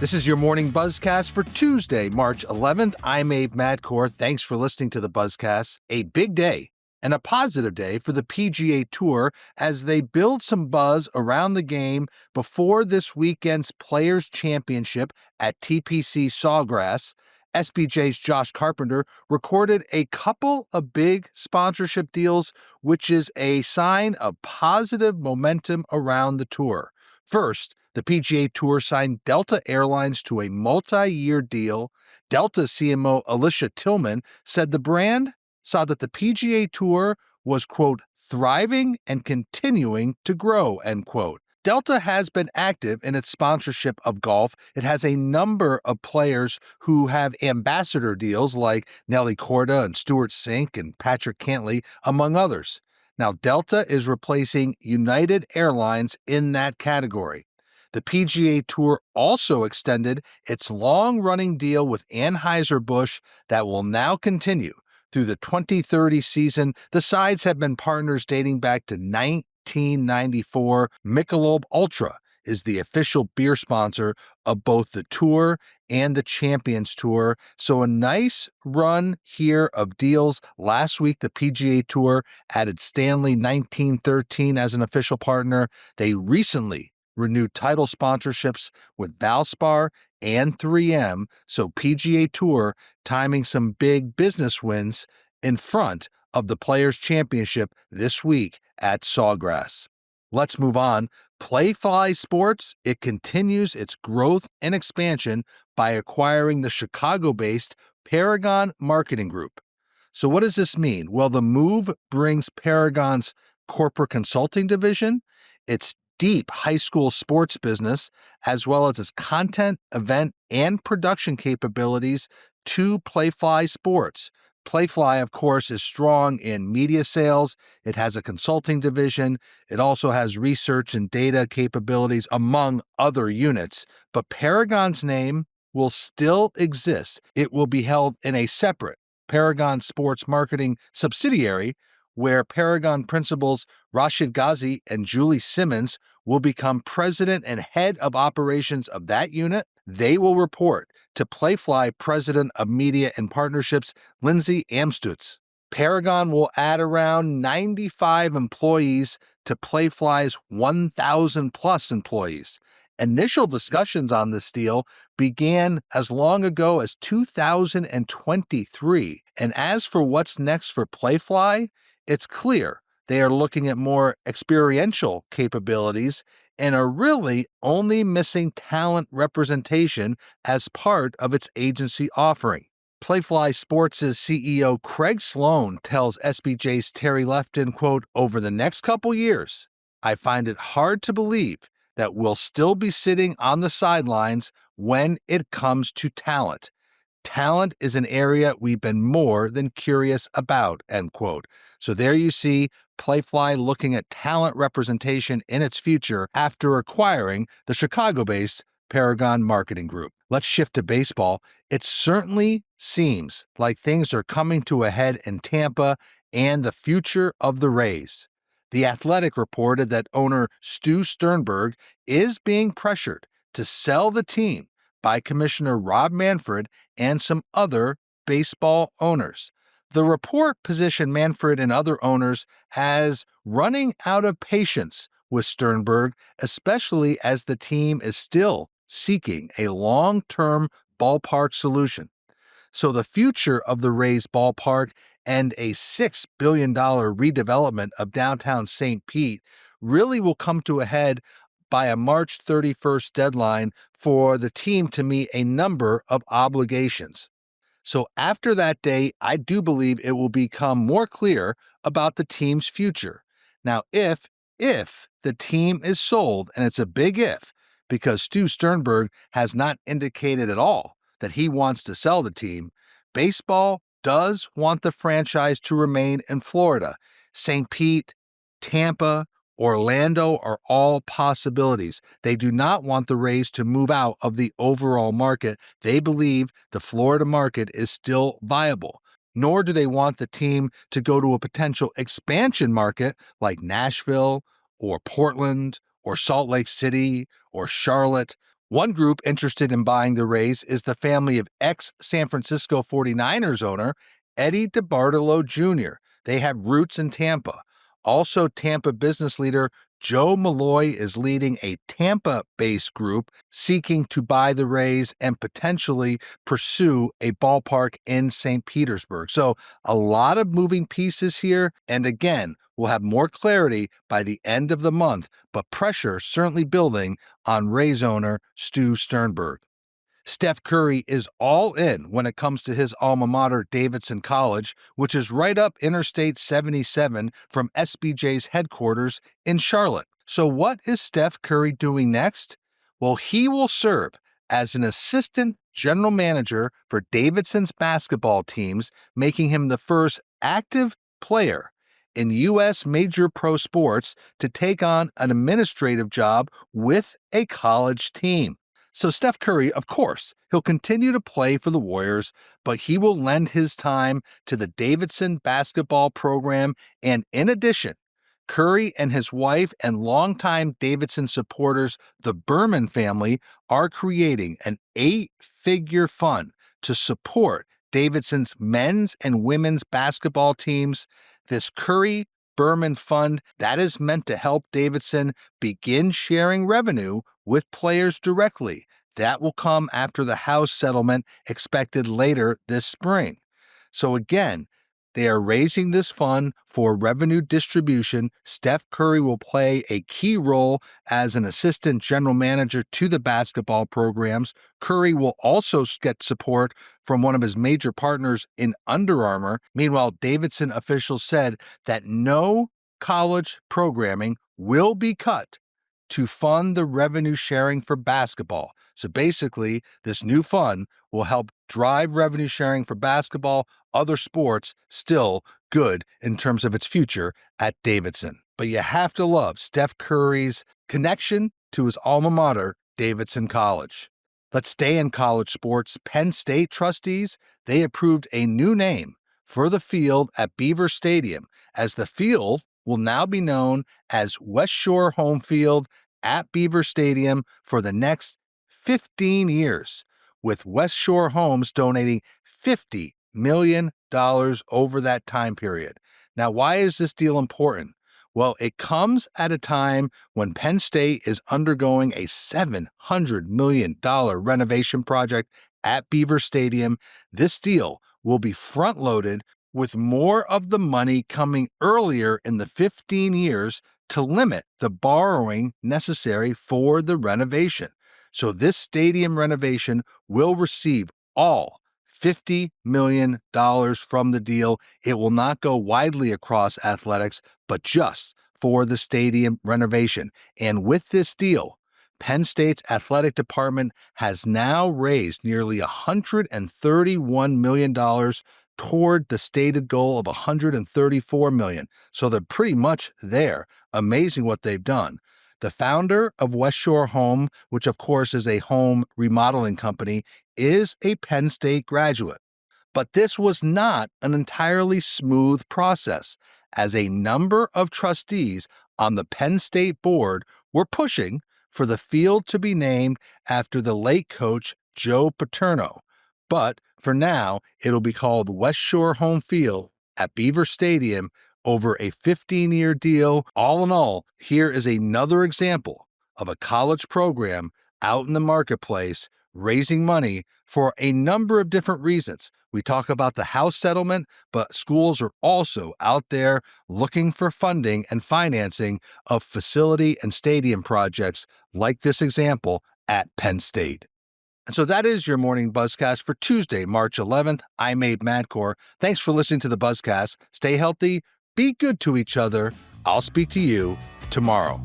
This is your morning Buzzcast for Tuesday, March 11th. I'm Abe Madcore. Thanks for listening to the Buzzcast. A big day and a positive day for the PGA Tour as they build some buzz around the game before this weekend's Players' Championship at TPC Sawgrass. SBJ's Josh Carpenter recorded a couple of big sponsorship deals, which is a sign of positive momentum around the tour. First, the PGA Tour signed Delta Airlines to a multi-year deal. Delta CMO Alicia Tillman said the brand saw that the PGA Tour was, quote, thriving and continuing to grow, end quote. Delta has been active in its sponsorship of golf. It has a number of players who have ambassador deals like Nelly Korda and Stuart Sink and Patrick Cantlay, among others. Now, Delta is replacing United Airlines in that category. The PGA Tour also extended its long-running deal with Anheuser-Busch that will now continue through the 2030 season. The sides have been partners dating back to 1994. Michelob Ultra is the official beer sponsor of both the Tour and the Champions Tour. So a nice run here of deals. Last week, the PGA Tour added Stanley 1913 as an official partner. They recently renewed title sponsorships with Valspar and 3M, so PGA Tour timing some big business wins in front of the Players' Championship this week at Sawgrass. Let's move on. Playfly Sports, it continues its growth and expansion by acquiring the Chicago-based Paragon Marketing Group. So what does this mean? Well, the move brings Paragon's corporate consulting division, its deep high school sports business, as well as its content, event, and production capabilities to Playfly Sports. Playfly, of course, is strong in media sales. It has a consulting division. It also has research and data capabilities, among other units. But Paragon's name will still exist. It will be held in a separate Paragon Sports Marketing subsidiary, where Paragon principals Rashid Ghazi and Julie Simmons will become president and head of operations of that unit. They will report to Playfly President of Media and Partnerships, Lindsay Amstutz. Paragon will add around 95 employees to Playfly's 1,000-plus employees. Initial discussions on this deal began as long ago as 2023. And as for what's next for Playfly, it's clear they are looking at more experiential capabilities and are really only missing talent representation as part of its agency offering. Playfly Sports' CEO Craig Sloan tells SBJ's Terry Lefton, quote, over the next couple years, I find it hard to believe that we'll still be sitting on the sidelines when it comes to talent. Talent is an area we've been more than curious about, end quote. So there you see Playfly looking at talent representation in its future after acquiring the Chicago-based Paragon Marketing Group. Let's shift to baseball. It certainly seems like things are coming to a head in Tampa and the future of the Rays. The Athletic reported that owner Stu Sternberg is being pressured to sell the team by Commissioner Rob Manfred and some other baseball owners. The report positioned Manfred and other owners as running out of patience with Sternberg, especially as the team is still seeking a long-term ballpark solution. So the future of the Rays ballpark and a $6 billion redevelopment of downtown St. Pete really will come to a head by a March 31st deadline for the team to meet a number of obligations. So after that day, I do believe it will become more clear about the team's future. Now, if the team is sold, and it's a big if, because Stu Sternberg has not indicated at all that he wants to sell the team, baseball does want the franchise to remain in Florida. St. Pete, Tampa, Orlando are all possibilities. They do not want the Rays to move out of the overall market. They believe the Florida market is still viable. Nor do they want the team to go to a potential expansion market like Nashville or Portland or Salt Lake City or Charlotte One group interested in buying the Rays is the family of ex-San Francisco 49ers owner Eddie DeBartolo Jr. They have roots in Tampa. Also, Tampa business leader Joe Malloy is leading a Tampa-based group seeking to buy the Rays and potentially pursue a ballpark in St. Petersburg. So a lot of moving pieces here. And again, we'll have more clarity by the end of the month, but pressure certainly building on Rays owner Stu Sternberg. Steph Curry is all in when it comes to his alma mater, Davidson College, which is right up Interstate 77 from SBJ's headquarters in Charlotte. So what is Steph Curry doing next? Well, he will serve as an assistant general manager for Davidson's basketball teams, making him the first active player in U.S. major pro sports to take on an administrative job with a college team. So Steph Curry, of course, he'll continue to play for the Warriors, but he will lend his time to the Davidson basketball program. And in addition, Curry and his wife and longtime Davidson supporters, the Berman family, are creating an 8-figure fund to support Davidson's men's and women's basketball teams. This Curry Berman Fund, that is meant to help Davidson begin sharing revenue with players directly. That will come after the house settlement expected later this spring. So again, they are raising this fund for revenue distribution. Steph Curry will play a key role as an assistant general manager to the basketball programs. Curry will also get support from one of his major partners in Under Armour. Meanwhile, Davidson officials said that no college programming will be cut to fund the revenue sharing for basketball. So basically, this new fund will help drive revenue sharing for basketball, other sports, still good in terms of its future at Davidson. But you have to love Steph Curry's connection to his alma mater, Davidson College. Let's stay in college sports. Penn State trustees, they approved a new name for the field at Beaver Stadium, as the field will now be known as West Shore Home Field at Beaver Stadium for the next 15 years, with West Shore Homes donating $50 million over that time period. Now, why is this deal important? Well, it comes at a time when Penn State is undergoing a $700 million renovation project at Beaver Stadium. This deal will be front-loaded with more of the money coming earlier in the 15 years to limit the borrowing necessary for the renovation. So this stadium renovation will receive all $50 million from the deal. It will not go widely across athletics, but just for the stadium renovation. And with this deal, Penn State's athletic department has now raised nearly $131 million toward the stated goal of $134 million. So they're pretty much there. Amazing what they've done. The founder of West Shore Home, which of course is a home remodeling company, is a Penn State graduate. But this was not an entirely smooth process, as a number of trustees on the Penn State board were pushing for the field to be named after the late coach Joe Paterno. But for now, it'll be called West Shore Home Field at Beaver Stadium over a 15-year deal. All in all, here is another example of a college program out in the marketplace raising money for a number of different reasons. We talk about the house settlement, but schools are also out there looking for funding and financing of facility and stadium projects like this example at Penn State. And so that is your morning Buzzcast for Tuesday, March 11th. I'm Abe Madcore. Thanks for listening to the Buzzcast. Stay healthy, be good to each other. I'll speak to you tomorrow.